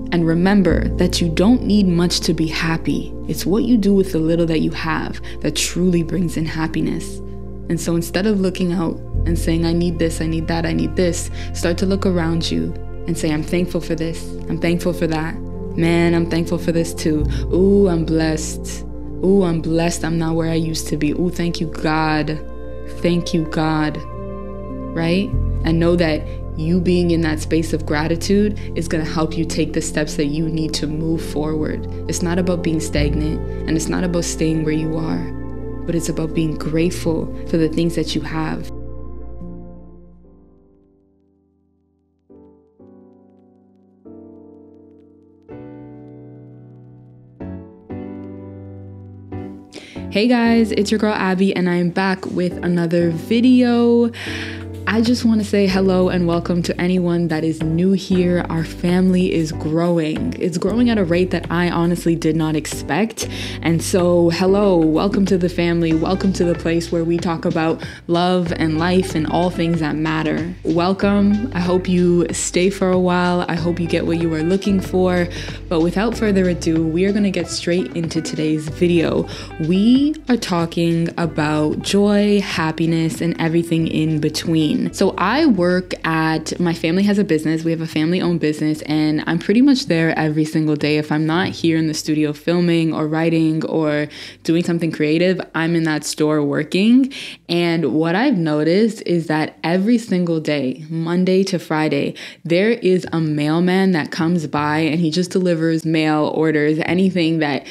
And remember that you don't need much to be happy. It's what you do with the little that you have that truly brings in happiness. And so instead of looking out and saying, I need this, I need that, I need this, start to look around you and say, I'm thankful for this, I'm thankful for that. Man, I'm thankful for this too. Ooh, I'm blessed. Ooh, I'm blessed. I'm not where I used to be. Ooh, thank you, God. Thank you, God. Right? And know that you being in that space of gratitude is going to help you take the steps that you need to move forward. It's not about being stagnant, and it's not about staying where you are, but it's about being grateful for the things that you have. Hey guys, it's your girl Abby, and I am back with another video. I just want to say hello and welcome to anyone that is new here. Our family is growing. It's growing at a rate that I honestly did not expect. And so, hello, welcome to the family. Welcome to the place where we talk about love and life and all things that matter. Welcome. I hope you stay for a while. I hope you get what you are looking for. But without further ado, we are going to get straight into today's video. We are talking about joy, happiness, and everything in between. So I work at, my family has a business. We have a family-owned business, and I'm pretty much there every single day. If I'm not here in the studio filming or writing or doing something creative, I'm in that store working. And what I've noticed is that every single day, Monday to Friday, there is a mailman that comes by and he just delivers mail, orders, anything that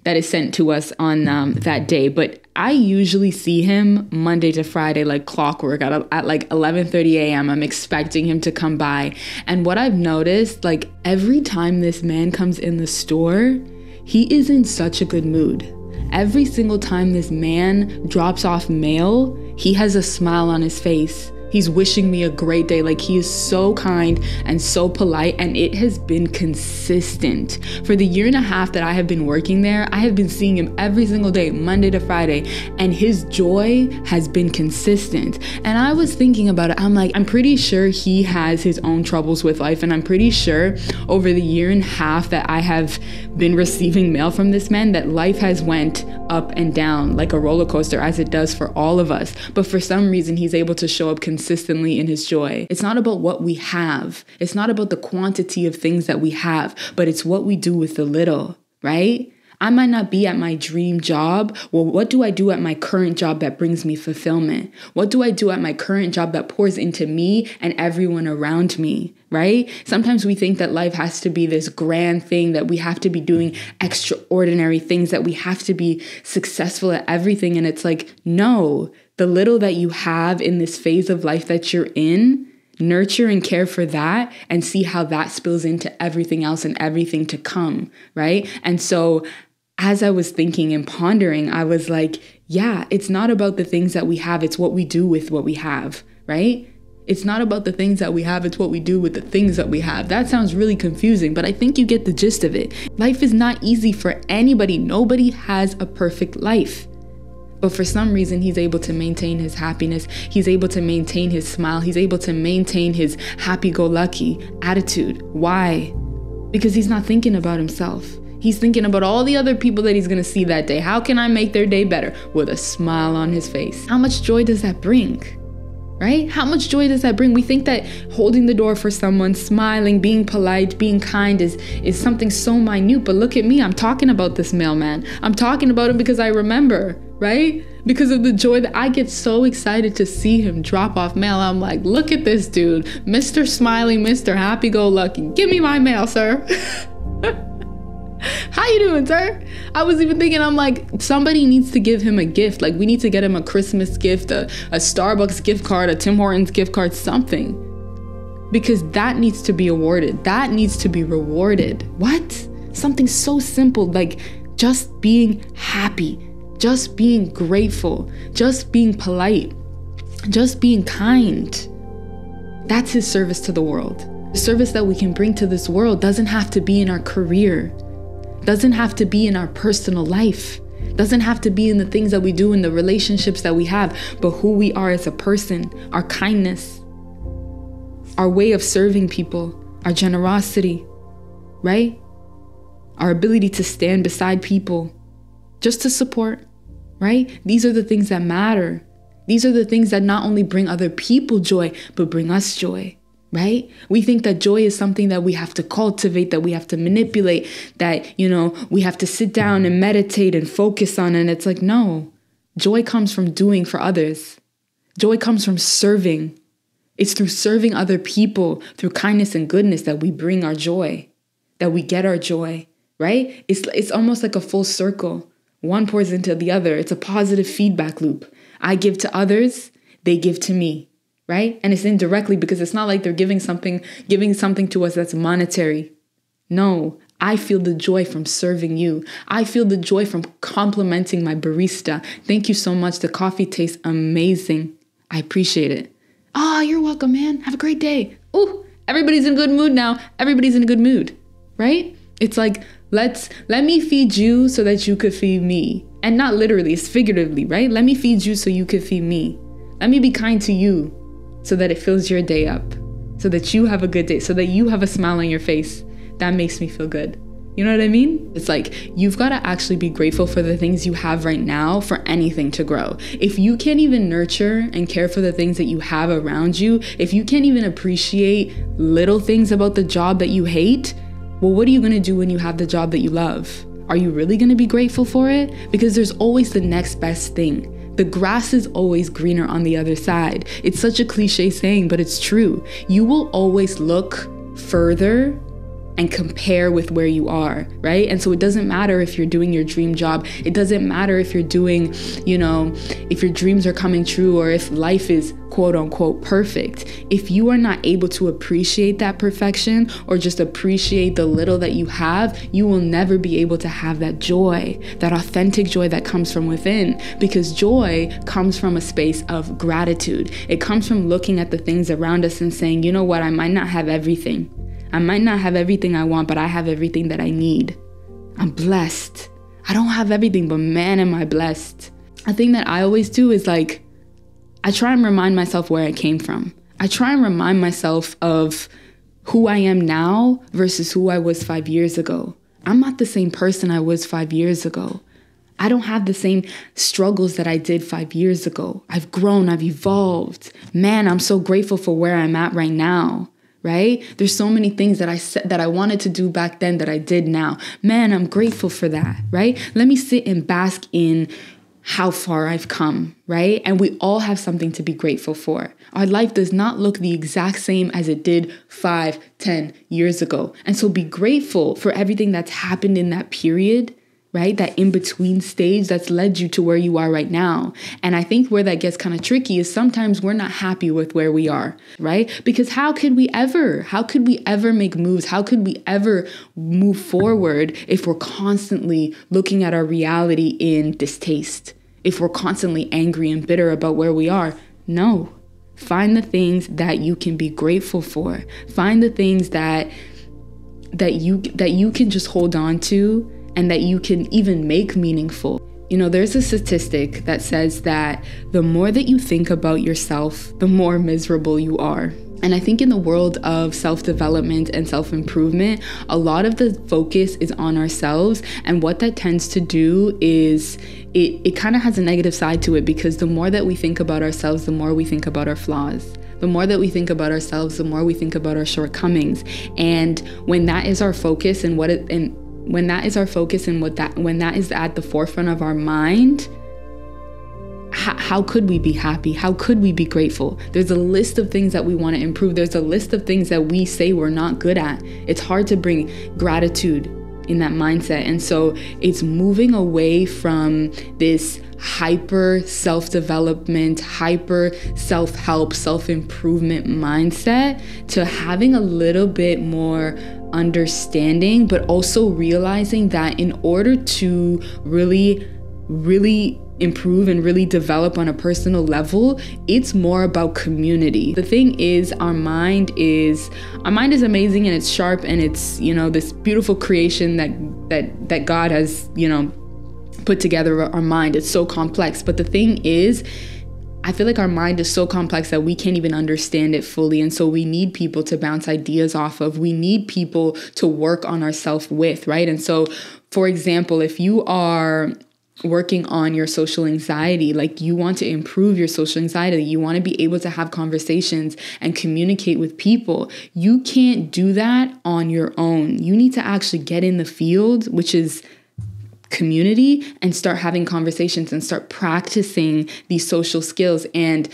is sent to us on that day. But I usually see him Monday to Friday, like clockwork at like 11:30 a.m. I'm expecting him to come by. And what I've noticed, like every time this man comes in the store, he is in such a good mood. Every single time this man drops off mail, he has a smile on his face. He's wishing me a great day. Like, he is so kind and so polite, and it has been consistent. For the year and a half that I have been working there, I have been seeing him every single day, Monday to Friday, and his joy has been consistent. And I was thinking about it. I'm like, I'm pretty sure he has his own troubles with life, and I'm pretty sure over the year and a half that I have been receiving mail from this man that life has went up and down like a roller coaster, as it does for all of us. But for some reason, he's able to show up consistently in his joy. It's not about what we have. It's not about the quantity of things that we have, but it's what we do with the little, right? I might not be at my dream job. Well, what do I do at my current job that brings me fulfillment? What do I do at my current job that pours into me and everyone around me, right? Sometimes we think that life has to be this grand thing, that we have to be doing extraordinary things, that we have to be successful at everything. And it's like, no, the little that you have in this phase of life that you're in, nurture and care for that and see how that spills into everything else and everything to come, right? And so as I was thinking and pondering, I was like, yeah, it's not about the things that we have. It's what we do with what we have, right? It's not about the things that we have. It's what we do with the things that we have. That sounds really confusing, but I think you get the gist of it. Life is not easy for anybody. Nobody has a perfect life. But for some reason, he's able to maintain his happiness. He's able to maintain his smile. He's able to maintain his happy-go-lucky attitude. Why? Because he's not thinking about himself. He's thinking about all the other people that he's going to see that day. How can I make their day better? With a smile on his face. How much joy does that bring? Right? How much joy does that bring? We think that holding the door for someone, smiling, being polite, being kind is something so minute. But look at me. I'm talking about this mailman. I'm talking about him because I remember, right? Because of the joy that I get so excited to see him drop off mail. I'm like, look at this dude, Mr. Smiling, Mr. Happy-Go-Lucky. Give me my mail, sir. How you doing, sir? I was even thinking, I'm like, somebody needs to give him a gift. Like, we need to get him a Christmas gift, a Starbucks gift card, a Tim Hortons gift card, something. Because that needs to be awarded. That needs to be rewarded. What? Something so simple, like just being happy, just being grateful, just being polite, just being kind. That's his service to the world. The service that we can bring to this world doesn't have to be in our career. Doesn't have to be in our personal life, doesn't have to be in the things that we do, in the relationships that we have, but who we are as a person, our kindness, our way of serving people, our generosity, right? Our ability to stand beside people just to support, right? These are the things that matter. These are the things that not only bring other people joy, but bring us joy, right? We think that joy is something that we have to cultivate, that we have to manipulate, that, we have to sit down and meditate and focus on. And it's like, no, joy comes from doing for others. Joy comes from serving. It's through serving other people, through kindness and goodness, that we bring our joy, that we get our joy, right? It's almost like a full circle. One pours into the other. It's a positive feedback loop. I give to others, they give to me, right? And it's indirectly, because it's not like they're giving something to us that's monetary. No, I feel the joy from serving you. I feel the joy from complimenting my barista. Thank you so much. The coffee tastes amazing. I appreciate it. Oh, you're welcome, man. Have a great day. Ooh, everybody's in a good mood now. Everybody's in a good mood, right? It's like, let me feed you so that you could feed me. And not literally, it's figuratively, right? Let me feed you so you could feed me. Let me be kind to you so that it fills your day up, so that you have a good day, so that you have a smile on your face. That makes me feel good. You know what I mean? It's like, you've got to actually be grateful for the things you have right now for anything to grow. If you can't even nurture and care for the things that you have around you, if you can't even appreciate little things about the job that you hate, well, what are you going to do when you have the job that you love? Are you really going to be grateful for it? Because there's always the next best thing. The grass is always greener on the other side. It's such a cliche saying, but it's true. You will always look further and compare with where you are, right? And so it doesn't matter if you're doing your dream job. It doesn't matter if you're doing, if your dreams are coming true, or if life is quote unquote perfect. If you are not able to appreciate that perfection, or just appreciate the little that you have, you will never be able to have that joy, that authentic joy that comes from within. Because joy comes from a space of gratitude. It comes from looking at the things around us and saying, you know what, I might not have everything. I might not have everything I want, but I have everything that I need. I'm blessed. I don't have everything, but man, am I blessed. A thing that I always do is I try and remind myself where I came from. I try and remind myself of who I am now versus who I was 5 years ago. I'm not the same person I was 5 years ago. I don't have the same struggles that I did 5 years ago. I've grown, I've evolved. Man, I'm so grateful for where I'm at right now. Right? There's so many things that I said that I wanted to do back then that I did now. Man, I'm grateful for that, right? Let me sit and bask in how far I've come, right? And we all have something to be grateful for. Our life does not look the exact same as it did 5, 10 years ago. And so be grateful for everything that's happened in that period, right? That in-between stage that's led you to where you are right now. And I think where that gets kind of tricky is sometimes we're not happy with where we are, right? Because how could we ever make moves? How could we ever move forward if we're constantly looking at our reality in distaste? If we're constantly angry and bitter about where we are? No. Find the things that you can be grateful for. Find the things that you can just hold on to, and that you can even make meaningful. There's a statistic that says that the more that you think about yourself, the more miserable you are. And I think in the world of self-development and self-improvement, a lot of the focus is on ourselves. And what that tends to do is it kind of has a negative side to it, because the more that we think about ourselves, the more we think about our flaws. The more that we think about ourselves, the more we think about our shortcomings. And when that is our focus and when that is at the forefront of our mind, how could we be happy? How could we be grateful? There's a list of things that we want to improve. There's a list of things that we say we're not good at. It's hard to bring gratitude in that mindset. And so it's moving away from this hyper self-development, hyper self-help, self-improvement mindset to having a little bit more understanding, but also realizing that in order to really improve and really develop on a personal level, it's more about community. The thing is, our mind is amazing, and it's sharp, and it's, this beautiful creation that God has, put together. Our mind, it's so complex. But the thing is, I feel like our mind is so complex that we can't even understand it fully. And so we need people to bounce ideas off of. We need people to work on ourselves with, right? And so, for example, if you are working on your social anxiety, like you want to improve your social anxiety, you want to be able to have conversations and communicate with people, you can't do that on your own. You need to actually get in the field, which is community, and start having conversations and start practicing these social skills. And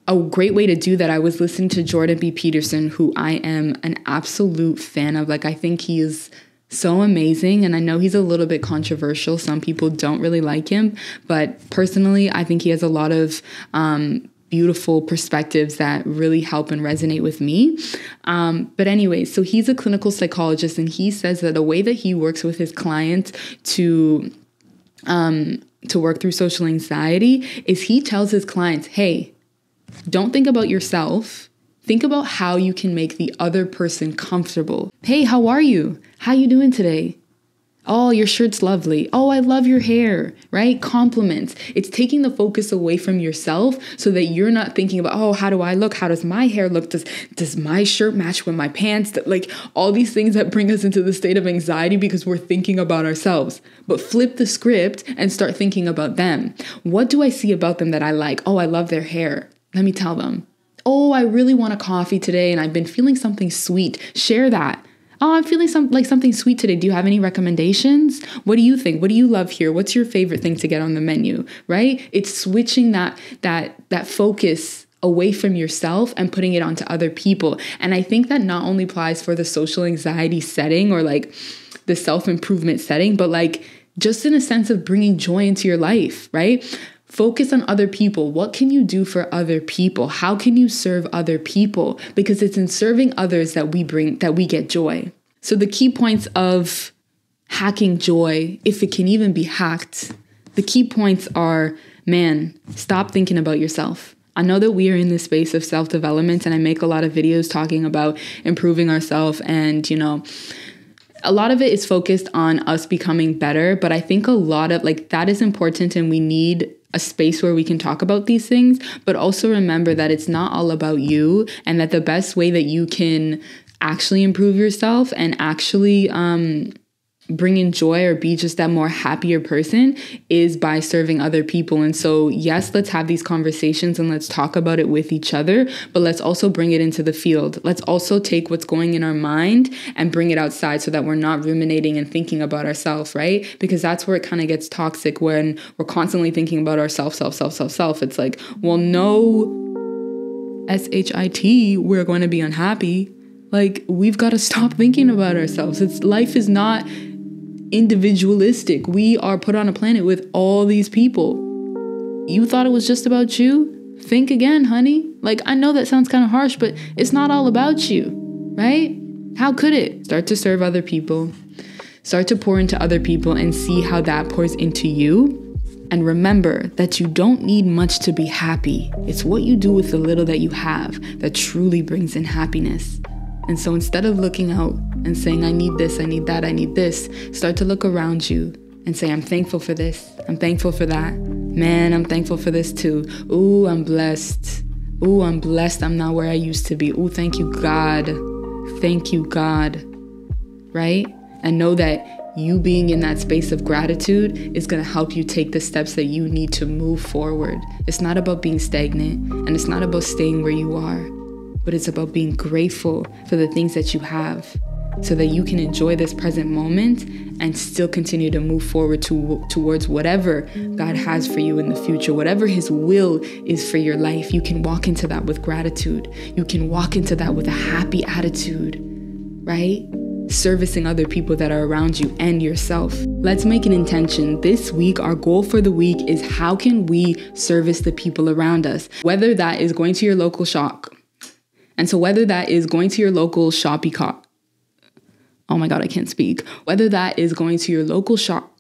a great way to do that, I was listening to Jordan B. Peterson, who I am an absolute fan of. Like, I think he is so amazing. And I know he's a little bit controversial. Some people don't really like him. But personally, I think he has a lot of beautiful perspectives that really help and resonate with me. But anyway, so he's a clinical psychologist, and he says that the way that he works with his clients to work through social anxiety is he tells his clients, hey, don't think about yourself. Think about how you can make the other person comfortable. Hey, how are you? How you doing today? Oh, your shirt's lovely. Oh, I love your hair, right? Compliments. It's taking the focus away from yourself so that you're not thinking about, oh, how do I look? How does my hair look? Does my shirt match with my pants? Like all these things that bring us into the state of anxiety because we're thinking about ourselves. But flip the script and start thinking about them. What do I see about them that I like? Oh, I love their hair. Let me tell them. Oh, I really want a coffee today and I've been feeling something sweet. Share that. Oh, I'm feeling something sweet today. Do you have any recommendations? What do you think? What do you love here? What's your favorite thing to get on the menu, right? It's switching that focus away from yourself and putting it onto other people. And I think that not only applies for the social anxiety setting or like the self-improvement setting, but like just in a sense of bringing joy into your life, right? Focus on other people. What can you do for other people? How can you serve other people? Because it's in serving others that we get joy. So the key points of hacking joy, if it can even be hacked, the key points are, man, stop thinking about yourself. I know that we are in this space of self-development, and I make a lot of videos talking about improving ourselves, and, a lot of it is focused on us becoming better, but I think a lot of that is important, and we need a space where we can talk about these things, but also remember that it's not all about you, and that the best way that you can actually improve yourself and actually bring in joy or be just that more happier person is by serving other people. And so, yes, let's have these conversations and let's talk about it with each other, but let's also bring it into the field. Let's also take what's going in our mind and bring it outside so that we're not ruminating and thinking about ourselves, right? Because that's where it kind of gets toxic, when we're constantly thinking about ourselves, self. It's like, well, no, shit, we're going to be unhappy. Like, we've got to stop thinking about ourselves. Life is not individualistic. We are put on a planet with all these people. You thought it was just about you? Think again, honey. Like, I know that sounds kind of harsh, but it's not all about you, right? How could it? Start to serve other people. Start to pour into other people and see how that pours into you. And remember that you don't need much to be happy. It's what you do with the little that you have that truly brings in happiness. And so instead of looking out and saying, I need this, I need that, I need this, start to look around you and say, I'm thankful for this. I'm thankful for that. Man, I'm thankful for this too. Ooh, I'm blessed. Ooh, I'm blessed. I'm not where I used to be. Ooh, thank you, God. Thank you, God. Right? And know that you being in that space of gratitude is going to help you take the steps that you need to move forward. It's not about being stagnant, and it's not about staying where you are, but it's about being grateful for the things that you have so that you can enjoy this present moment and still continue to move forward towards whatever God has for you in the future, whatever His will is for your life. You can walk into that with gratitude. You can walk into that with a happy attitude, right? Servicing other people that are around you and yourself. Let's make an intention. This week, our goal for the week is how can we service the people around us? Whether that is going to your local shop. And so whether that is going to your local shoppy cart, oh my God, I can't speak. Whether that is going to your local shop,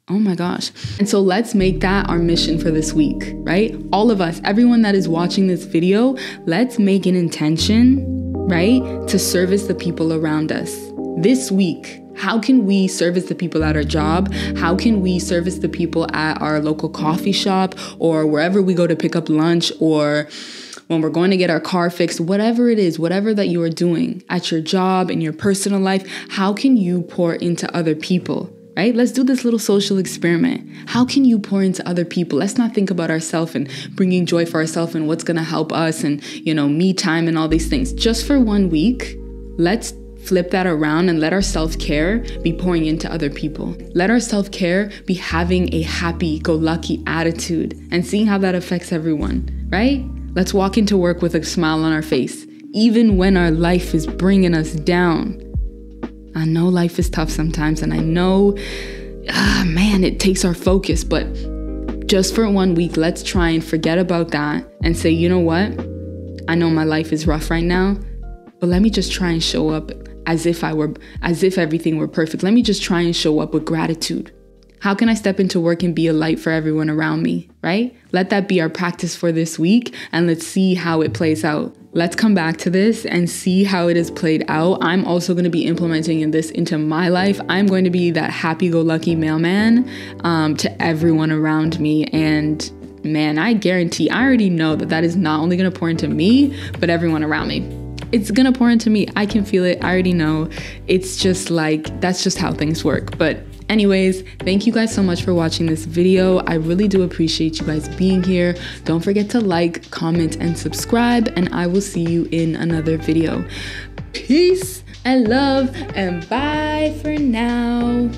oh my gosh. And so let's make that our mission for this week, right? All of us, everyone that is watching this video, let's make an intention, right, to service the people around us. This week, How can we service the people at our job? How can we service the people at our local coffee shop or wherever we go to pick up lunch, or when we're going to get our car fixed? Whatever it is, whatever that you are doing at your job, in your personal life, how can you pour into other people? Right? Let's do this little social experiment. How can you pour into other people? Let's not think about ourselves and bringing joy for ourselves and what's going to help us and, me time and all these things. Just for 1 week, let's flip that around and let our self-care be pouring into other people. Let our self-care be having a happy-go-lucky attitude and seeing how that affects everyone, right? Let's walk into work with a smile on our face, even when our life is bringing us down. I know life is tough sometimes, and I know, it takes our focus, but just for 1 week, let's try and forget about that and say, you know what? I know my life is rough right now, but let me just try and show up as if everything were perfect. Let me just try and show up with gratitude. How can I step into work and be a light for everyone around me, right? Let that be our practice for this week, and let's see how it plays out. Let's come back to this and see how it has played out. I'm also going to be implementing this into my life. I'm going to be that happy-go-lucky mailman to everyone around me. And man, I guarantee, I already know that is not only going to pour into me, but everyone around me. It's going to pour into me. I can feel it. I already know. It's just that's just how things work. But anyways, thank you guys so much for watching this video. I really do appreciate you guys being here. Don't forget to like, comment, and subscribe, and I will see you in another video. Peace and love, and bye for now.